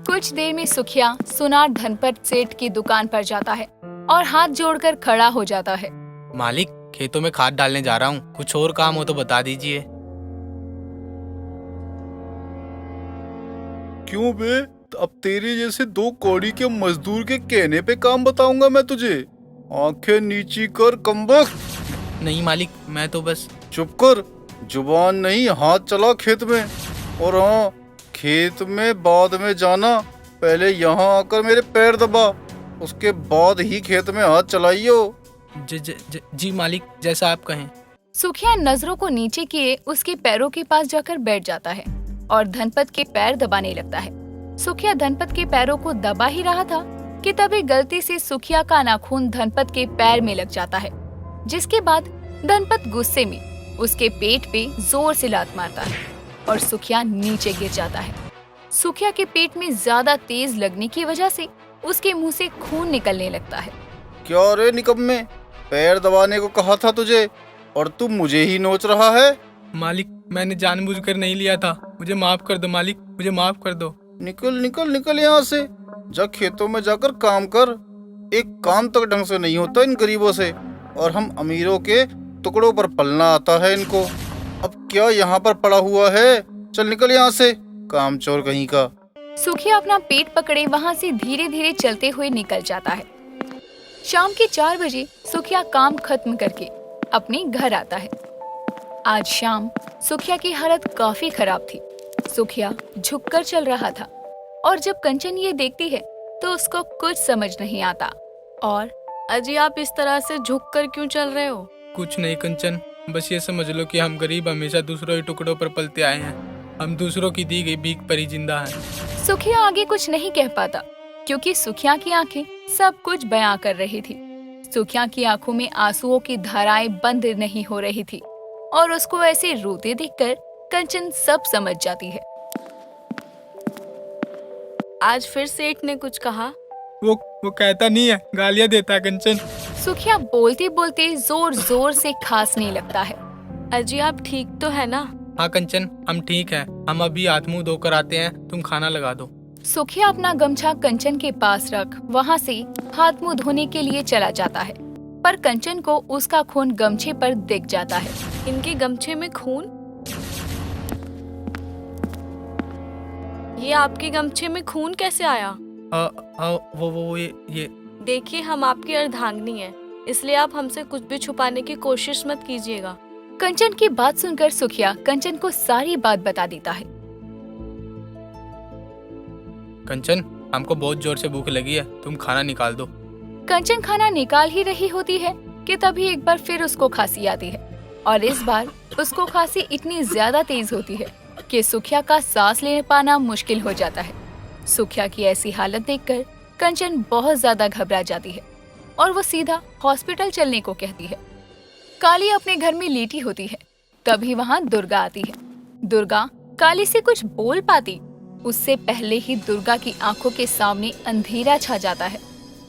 कुछ देर में सुखिया सुनार धनपत सेठ की दुकान पर जाता है और हाथ जोड़कर खड़ा हो जाता है। मालिक, खेतों में खाद डालने जा रहा हूँ, कुछ और काम हो तो बता दीजिए। क्यों बे? अब तेरे जैसे दो कौड़ी के मजदूर के कहने पे काम बताऊंगा मैं तुझे? आंखें नीची कर कमबख्त। नहीं मालिक, मैं तो बस। चुप कर, जुबान नहीं हाथ चला खेत में। और हाँ, खेत में बाद में जाना, पहले यहाँ आकर मेरे पैर दबा, उसके बाद ही खेत में हाथ चलाइयो। जी मालिक, जैसा आप कहें। सुखिया नजरों को नीचे किए उसके पैरों के पास जाकर बैठ जाता है और धनपत के पैर दबाने लगता है। सुखिया धनपत के पैरों को दबा ही रहा था कि तभी गलती से सुखिया का नाखून धनपत के पैर में लग जाता है, जिसके बाद धनपत गुस्से में उसके पेट पे जोर से लात मारता है और सुखिया नीचे गिर जाता है। सुखिया के पेट में ज्यादा तेज लगने की वजह से उसके मुंह से खून निकलने लगता है। क्या रे निकम्मे, पैर दबाने को कहा था तुझे और तू मुझे ही नोच रहा है? मालिक, मैंने जानबूझकर नहीं लिया था, मुझे माफ कर दो मालिक, मुझे माफ कर दो। निकल निकल निकल यहाँ से, जा खेतों में जाकर काम कर। एक काम तक ढंग से नहीं होता इन गरीबों से, और हम अमीरों के टुकड़ों पर पलना आता है इनको। अब क्या यहाँ पर पड़ा हुआ है? चल निकल यहाँ से, कामचोर कहीं का। सुखिया अपना पेट पकड़े वहाँ से धीरे धीरे चलते हुए निकल जाता है। शाम के 4 बजे सुखिया काम खत्म करके अपने घर आता है। आज शाम सुखिया की हालत काफी खराब थी। सुखिया झुककर चल रहा था और जब कंचन ये देखती है तो उसको कुछ समझ नहीं आता। और अजी, आप इस तरह से झुककर क्यों चल रहे हो? कुछ नहीं कंचन, बस ये समझ लो कि हम गरीब हमेशा दूसरों के टुकड़ों पर पलते आए हैं। हम दूसरों की दी गई भीख पर ही जिंदा हैं। सुखिया आगे कुछ नहीं कह पाता क्योंकि सुखिया की आंखें सब कुछ बयां कर रही थी। सुखिया की आंखों में आंसुओं की धाराएं बंद नहीं हो रही थी और उसको ऐसे रोते देखकर कंचन सब समझ जाती है। आज फिर सेठ ने कुछ कहा? वो कहता नहीं है, गालियां देता है कंचन। सुखिया बोलते बोलते जोर जोर से खांसने लगता है। अजी, आप ठीक तो है ना? हाँ कंचन, हम ठीक हैं। हम अभी हाथ मुंह धोकर आते हैं, तुम खाना लगा दो। सुखिया अपना गमछा कंचन के पास रख वहाँ से हाथ मुंह धोने के लिए चला जाता है, पर कंचन को उसका खून गमछे पर दिख जाता है। इनके गमछे में खून? ये आपके गमछे में खून कैसे आया? ये देखिए, हम आपकी अर्धांगिनी हैं, इसलिए आप हमसे कुछ भी छुपाने की कोशिश मत कीजिएगा। कंचन की बात सुनकर सुखिया कंचन को सारी बात बता देता है। कंचन, हमको बहुत जोर से भूख लगी है, तुम खाना निकाल दो। कंचन खाना निकाल ही रही होती है कि तभी एक बार फिर उसको खांसी आती है और इस बार उसको खांसी इतनी ज्यादा तेज होती है कि सुखिया का सांस ले पाना मुश्किल हो जाता है। सुखिया की ऐसी हालत देखकर कंचन बहुत ज्यादा घबरा जाती है और वो सीधा हॉस्पिटल चलने को कहती है। काली अपने घर में लेटी होती है, तभी वहाँ दुर्गा आती है। दुर्गा काली से कुछ बोल पाती उससे पहले ही दुर्गा की आंखों के सामने अंधेरा छा जाता है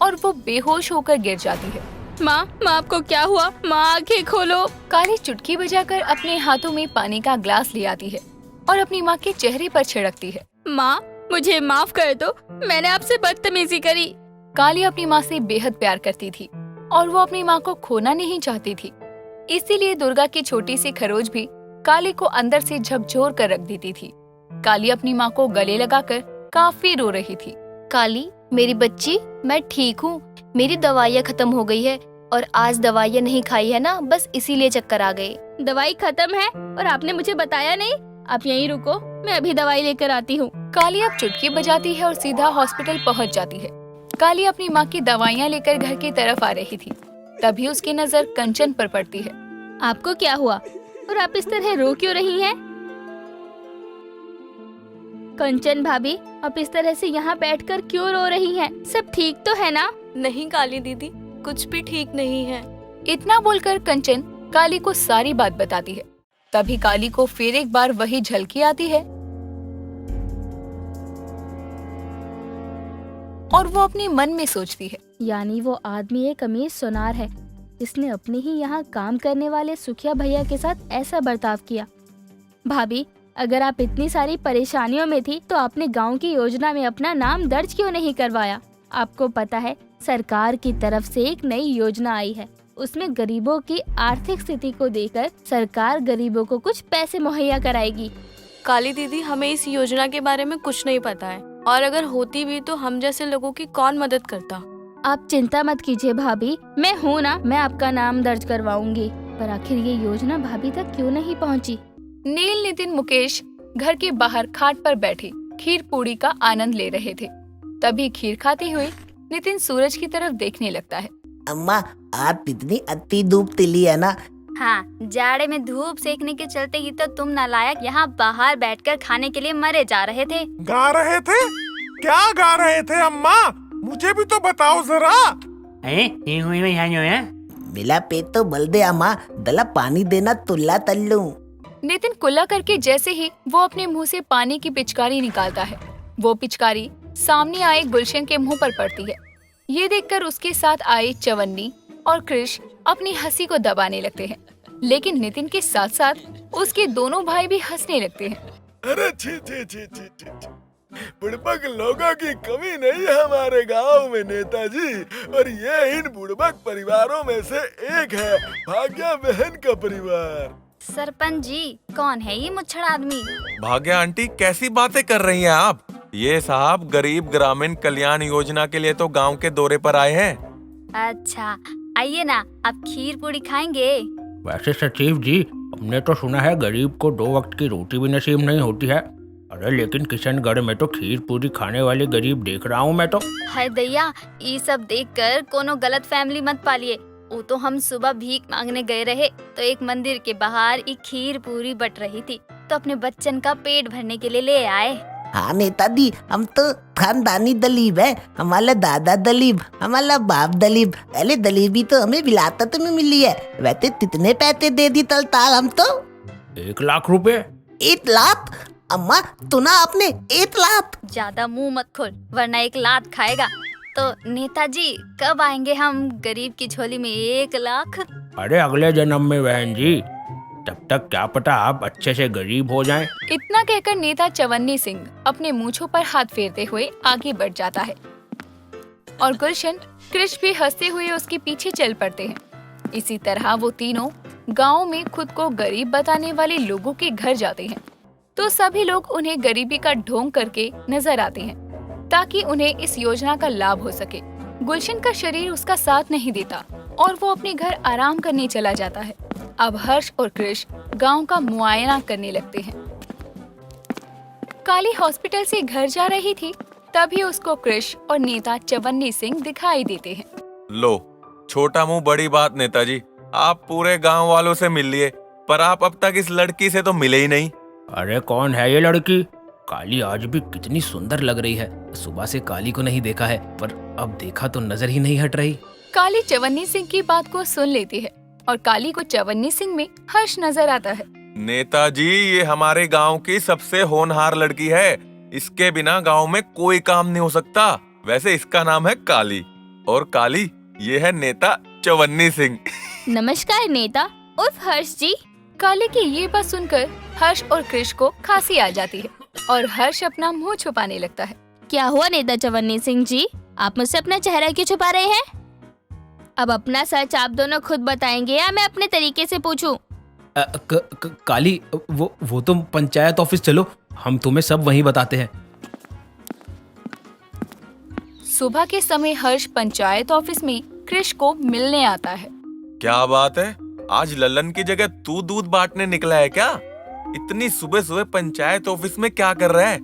और वो बेहोश होकर गिर जाती है। माँ, आपको क्या हुआ? माँ, आंखें खोलो। काली चुटकी बजाकर अपने हाथों में पानी का ग्लास ले आती है और अपनी माँ के चेहरे पर छिड़कती है। माँ, मुझे माफ कर दो, मैंने आपसे बदतमीजी करी। काली अपनी माँ से बेहद प्यार करती थी और वो अपनी माँ को खोना नहीं चाहती थी, इसीलिए दुर्गा की छोटी सी खरोच भी काली को अंदर से झकझोर कर रख देती थी। काली अपनी माँ को गले लगाकर काफी रो रही थी। काली, मेरी बच्ची, मैं ठीक हूँ। मेरी दवाइयाँ खत्म हो गई है और आज दवाइयाँ नहीं खाई है ना, बस इसीलिए चक्कर आ गए। दवाई खत्म है और आपने मुझे बताया नहीं? आप यहीं रुको, मैं अभी दवाई लेकर आती हूँ। काली अब चुटकी बजाती है और सीधा हॉस्पिटल पहुँच जाती है। काली अपनी माँ की दवाइयाँ लेकर घर की तरफ आ रही थी, तभी उसकी नजर कंचन पर पड़ती है। आपको क्या हुआ और आप इस तरह रो क्यों रही हैं? कंचन भाभी, आप इस तरह से यहाँ बैठकर क्यों रो रही हैं? सब ठीक तो है ना? नहीं काली दीदी, कुछ भी ठीक नहीं है। इतना बोलकर कंचन काली को सारी बात बताती है। तभी काली को फिर एक बार वही झलकी आती है और वो अपने मन में सोचती है, यानी वो आदमी एक अमीर सोनार है, इसने अपने ही यहाँ काम करने वाले सुखिया भैया के साथ ऐसा बर्ताव किया। भाभी, अगर आप इतनी सारी परेशानियों में थी तो आपने गांव की योजना में अपना नाम दर्ज क्यों नहीं करवाया? आपको पता है सरकार की तरफ से एक नई योजना आई है, उसमें गरीबों की आर्थिक स्थिति को देखकर सरकार गरीबों को कुछ पैसे मुहैया कराएगी। काली दीदी, हमें इस योजना के बारे में कुछ नहीं पता है, और अगर होती भी तो हम जैसे लोगों की कौन मदद करता। आप चिंता मत कीजिए भाभी, मैं हूँ ना, मैं आपका नाम दर्ज करवाऊंगी। पर आखिर ये योजना भाभी तक क्यों नहीं पहुँची? नील, नितिन, मुकेश घर के बाहर खाट पर बैठे खीर पूड़ी का आनंद ले रहे थे। तभी खीर खाते हुए नितिन सूरज की तरफ देखने लगता है। अम्मा, आप इतनी अति धूप तिली है ना। हाँ, जाड़े में धूप सेकने के चलते ही तो तुम नालायक यहाँ बाहर बैठकर खाने के लिए मरे जा रहे थे। गा रहे थे? क्या गा रहे थे अम्मा? मुझे भी तो बताओ जरा। मिला पेट तो बल दे अम्मा, दला पानी देना तुल्ला तल्लू। नितिन कुल्ला करके जैसे ही वो अपने मुंह से पानी की पिचकारी निकालता है, वो पिचकारी सामने आए गुलशन के मुंह पर पड़ती है। ये देखकर उसके साथ आए चवन्नी और कृष अपनी हंसी को दबाने लगते हैं, लेकिन नितिन के साथ साथ उसके दोनों भाई भी हंसने लगते हैं। अरे छी छी छी छी छी छी। बुड़बक लोगों की कमी नहीं है हमारे गांव में नेताजी, और ये इन बुड़बक परिवारों में से एक है, भाग्या बहन का परिवार। सरपंच जी, कौन है ये मुच्छड़ आदमी? भाग्या आंटी, कैसी बातें कर रही हैं आप? ये साहब गरीब ग्रामीण कल्याण योजना के लिए तो गांव के दौरे पर आए हैं। अच्छा, आइए ना, आप खीर पूड़ी खाएंगे? वैसे सचिव जी, हमने तो सुना है गरीब को 2 वक्त की रोटी भी नसीब नहीं होती है। अरे लेकिन किशनगढ़ में तो खीर पूरी खाने वाले गरीब देख रहा हूँ मैं तो। हाय दैया, ये सब देखकर कोनो गलत फैमिली मत पालिए। वो तो हम सुबह भीख मांगने गए रहे तो एक मंदिर के बाहर एक खीर पूरी बट रही थी, तो अपने बच्चन का पेट भरने के लिए ले आए। हाँ नेताजी, हम तो खानदानी दलीब है। हमारा दादा दलीब, हमारा बाप दलीब। अरे दलीबी तो हमें विलायत में मिली है। वैसे कितने पैसे दे दी तलताल हम तो? 1 लाख रुपए। 1 लाख? अम्मा सुना आपने? 1 लाख? ज्यादा मुंह मत खोल वरना एक लात खाएगा। तो नेताजी, कब आएंगे हम गरीब की झोली में 1 लाख? अरे अगले जन्म में बहन जी, तब तक क्या पता आप अच्छे से गरीब हो जाएं। इतना कहकर नेता चवन्नी सिंह अपने मूंछों पर हाथ फेरते हुए आगे बढ़ जाता है और गुलशन, कृष भी हंसते हुए उसके पीछे चल पड़ते हैं। इसी तरह वो तीनों गांव में खुद को गरीब बताने वाले लोगों के घर जाते हैं, तो सभी लोग उन्हें गरीबी का ढोंग करके नजर आते हैं ताकि उन्हें इस योजना का लाभ हो सके। गुलशन का शरीर उसका साथ नहीं देता और वो अपने घर आराम करने चला जाता है। अब हर्ष और कृष गांव का मुआयना करने लगते हैं। काली हॉस्पिटल से घर जा रही थी, तभी उसको कृष और नेता चवन्नी सिंह दिखाई देते हैं। लो, छोटा मुंह बड़ी बात नेताजी, आप पूरे गांव वालों से मिल लिए, पर आप अब तक इस लड़की से तो मिले ही नहीं। अरे कौन है ये लड़की? काली आज भी कितनी सुंदर लग रही है। सुबह से काली को नहीं देखा है, पर अब देखा तो नजर ही नहीं हट रही। काली चवन्नी सिंह की बात को सुन लेती है और काली को चवन्नी सिंह में हर्ष नजर आता है। नेताजी, ये हमारे गांव की सबसे होनहार लड़की है। इसके बिना गांव में कोई काम नहीं हो सकता। वैसे इसका नाम है काली, और काली ये है नेता चवन्नी सिंह। नमस्कार नेता उर्फ हर्ष जी। काली की ये बात सुनकर हर्ष और कृष को खांसी आ जाती है और हर्ष अपना मुंह छुपाने लगता है। क्या हुआ नेता चवन्नी सिंह जी, आप मुझसे अपना चेहरा क्यों छुपा रहे हैं? अब अपना सच आप दोनों खुद बताएंगे या मैं अपने तरीके से पूछूं? काली, वो तुम पंचायत ऑफिस चलो, हम तुम्हें सब वहीं बताते हैं। सुबह के समय हर्ष पंचायत ऑफिस में कृष को मिलने आता है। क्या बात है, आज लल्लन की जगह तू दूध बांटने निकला है क्या? इतनी सुबह सुबह पंचायत ऑफिस में क्या कर रहा है?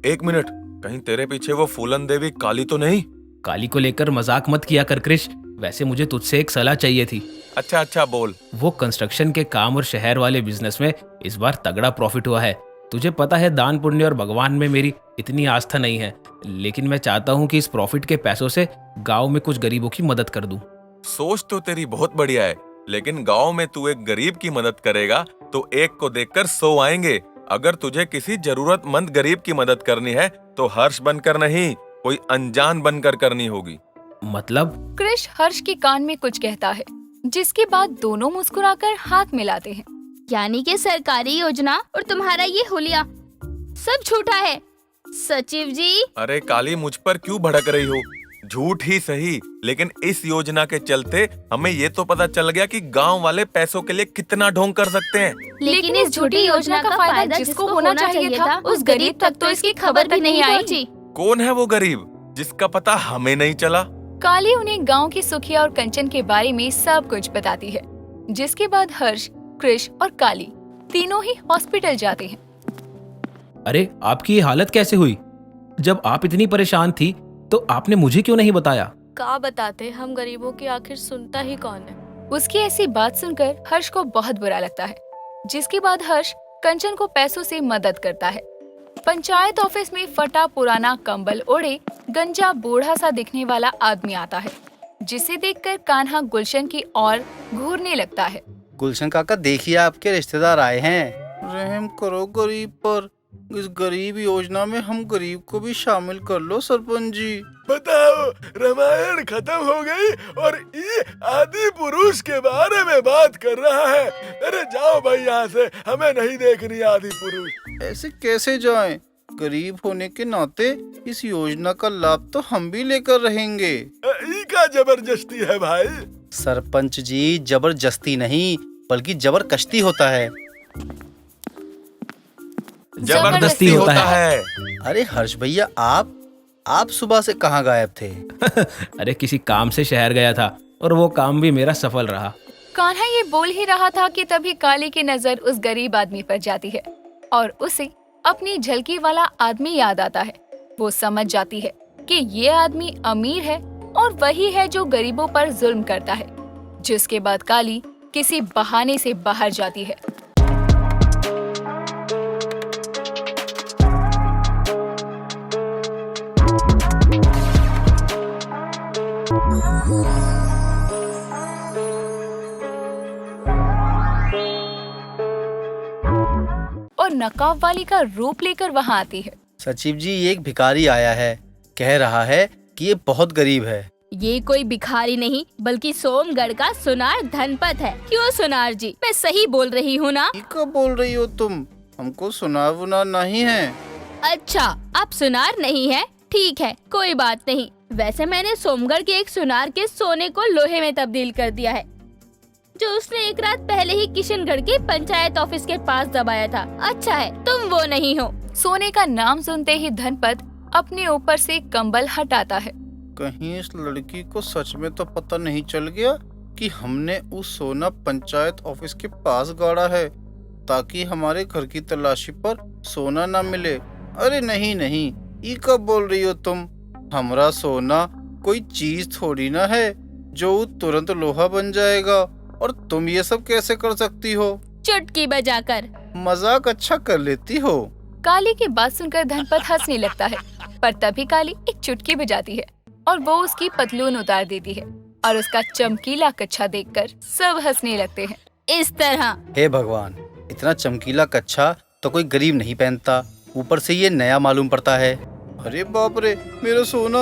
1 मिनट, कहीं तेरे पीछे वो फूलन देवी काली तो नहीं? काली को लेकर मजाक मत किया कर कृष, वैसे मुझे तुझसे एक सलाह चाहिए थी। अच्छा बोल। वो कंस्ट्रक्शन के काम और शहर वाले बिजनेस में इस बार तगड़ा प्रॉफिट हुआ है। तुझे पता है दान पुण्य और भगवान में मेरी इतनी आस्था नहीं है, लेकिन मैं चाहता हूँ कि इस प्रॉफिट के पैसों से गाँव में कुछ गरीबों की मदद कर दूं। सोच तो तेरी बहुत बढ़िया है, लेकिन गांव में तू एक गरीब की मदद करेगा तो एक को देखकर 100 आएंगे। अगर तुझे किसी जरूरतमंद गरीब की मदद करनी है तो हर्ष बनकर नहीं, कोई अनजान बनकर करनी होगी। मतलब? कृष हर्ष के कान में कुछ कहता है, जिसके बाद दोनों मुस्कुराकर हाथ मिलाते हैं। यानी कि सरकारी योजना और तुम्हारा ये हुलिया सब झूठा है। सचिव जी, अरे काली, मुझ पर क्यों भड़क रही हो? झूठ ही सही, लेकिन इस योजना के चलते हमें ये तो पता चल गया कि गांव वाले पैसों के लिए कितना ढोंग कर सकते हैं। लेकिन इस झूठी योजना का फायदा जिसको होना चाहिए था उस गरीब तक तो इसकी खबर भी नहीं पहुंची। कौन है वो गरीब जिसका पता हमें नहीं चला? काली उन्हें गांव की सुखिया और कंचन के बारे में सब कुछ बताती है, जिसके बाद हर्ष, कृष और काली तीनों ही हॉस्पिटल जाते हैं। अरे आपकी ये हालत कैसे हुई? जब आप इतनी परेशान थी तो आपने मुझे क्यों नहीं बताया? का बताते, हम गरीबों की आखिर सुनता ही कौन है। उसकी ऐसी बात सुनकर हर्ष को बहुत बुरा लगता है, जिसके बाद हर्ष कंचन को पैसों से मदद करता है। पंचायत ऑफिस में फटा पुराना कंबल ओढ़े गंजा बूढ़ा सा दिखने वाला आदमी आता है, जिसे देखकर कान्हा गुलशन की ओर घूरने लगता है। गुलशन काका, देखिए आपके रिश्तेदार आए हैं। रहम करो गरीब पर। इस गरीब योजना में हम गरीब को भी शामिल कर लो सरपंच जी। बताओ, रामायण खत्म हो गई और ये आदि पुरुष के बारे में बात कर रहा है। अरे जाओ भाई यहाँ से, हमें नहीं देखनी आदि पुरुष। ऐसे कैसे जाएं? गरीब होने के नाते इस योजना का लाभ तो हम भी लेकर रहेंगे। ई का जबरदस्ती है भाई। सरपंच जी, जबरदस्ती नहीं बल्कि जबरकश्ती होता है। जबरदस्ती होता है। अरे हर्ष भैया, आप सुबह से कहाँ गायब थे? अरे किसी काम से शहर गया था और वो काम भी मेरा सफल रहा। कान्हा ये बोल ही रहा था कि तभी काली की नजर उस गरीब आदमी पर जाती है और उसे अपनी झलकी वाला आदमी याद आता है। वो समझ जाती है कि ये आदमी अमीर है और वही है जो गरीबों पर जुल्म करता है। जिसके बाद काली किसी बहाने से बाहर जाती है। और नकाब वाली का रूप लेकर वहाँ आती है। सचिव जी, ये एक भिखारी आया है, कह रहा है कि ये बहुत गरीब है। ये कोई भिखारी नहीं बल्कि सोमगढ़ का सुनार धनपत है। क्यों सुनार जी, मैं सही बोल रही हूँ ना? कब बोल रही हो तुम? हमको सुनार वुनार नहीं है। अच्छा, आप सुनार नहीं है, ठीक है, कोई बात नहीं। वैसे मैंने सोमगढ़ के एक सुनार के सोने को लोहे में तब्दील कर दिया है, जो उसने एक रात पहले ही किशनगढ़ के पंचायत ऑफिस के पास दबाया था। अच्छा है तुम वो नहीं हो। सोने का नाम सुनते ही धनपत अपने ऊपर से कंबल हटाता है। कहीं इस लड़की को सच में तो पता नहीं चल गया कि हमने उस सोना पंचायत ऑफिस के पास गाड़ा है, ताकि हमारे घर की तलाशी पर सोना ना मिले। अरे नहीं, ये कब बोल रही हो तुम? हमारा सोना कोई चीज थोड़ी ना है जो तुरंत लोहा बन जाएगा, और तुम ये सब कैसे कर सकती हो? चुटकी बजाकर। मजाक अच्छा कर लेती हो। काली की बात सुनकर धनपत हंसने लगता है, पर तभी काली एक चुटकी बजाती है और वो उसकी पतलून उतार देती है और उसका चमकीला कच्छा देखकर सब हंसने लगते हैं। इस तरह। हे भगवान, इतना चमकीला कच्छा तो कोई गरीब नहीं पहनता, ऊपर से ये नया मालूम पड़ता है। अरे बाप रे, मेरा सोना।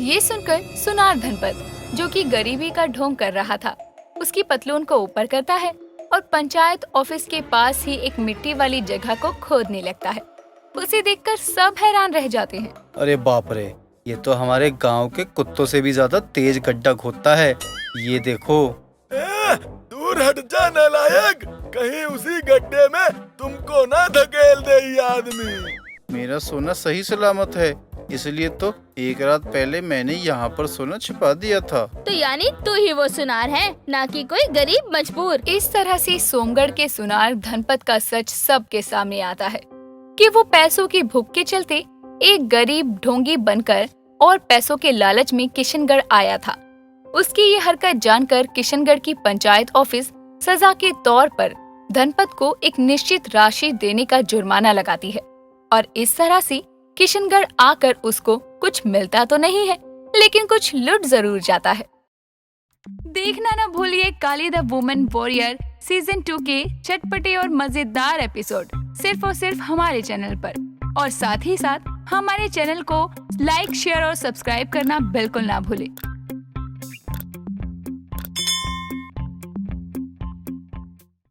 ये सुनकर सुनार धनपत, जो कि गरीबी का ढोंग कर रहा था, उसकी पतलून को ऊपर करता है और पंचायत ऑफिस के पास ही एक मिट्टी वाली जगह को खोदने लगता है। उसे देखकर सब हैरान रह जाते हैं। अरे बाप रे, ये तो हमारे गांव के कुत्तों से भी ज्यादा तेज गड्ढा खोदता है। ये देखो। दूर हट जा नालायक, कहीं उसी गड्ढे में तुमको ना धकेल दे ये आदमी। मेरा सोना सही सलामत है, इसलिए तो एक रात पहले मैंने यहाँ पर सोना छिपा दिया था। तो यानी तू ही वो सुनार है, ना कि कोई गरीब मजबूर। इस तरह से सोमगढ़ के सुनार धनपत का सच सबके सामने आता है कि वो पैसों की भूख के चलते एक गरीब ढोंगी बनकर और पैसों के लालच में किशनगढ़ आया था। उसकी ये हरकत जानकर किशनगढ़ की पंचायत ऑफिस सजा के तौर पर धनपत को एक निश्चित राशि देने का जुर्माना लगाती है और इस तरह से किशनगढ़ आकर उसको कुछ मिलता तो नहीं है, लेकिन कुछ लुट जरूर जाता है। देखना न भूलिए काली द वुमेन वॉरियर सीजन 2 के चटपटे और मजेदार एपिसोड सिर्फ और सिर्फ हमारे चैनल पर, और साथ ही साथ हमारे चैनल को लाइक, शेयर और सब्सक्राइब करना बिल्कुल ना भूलें।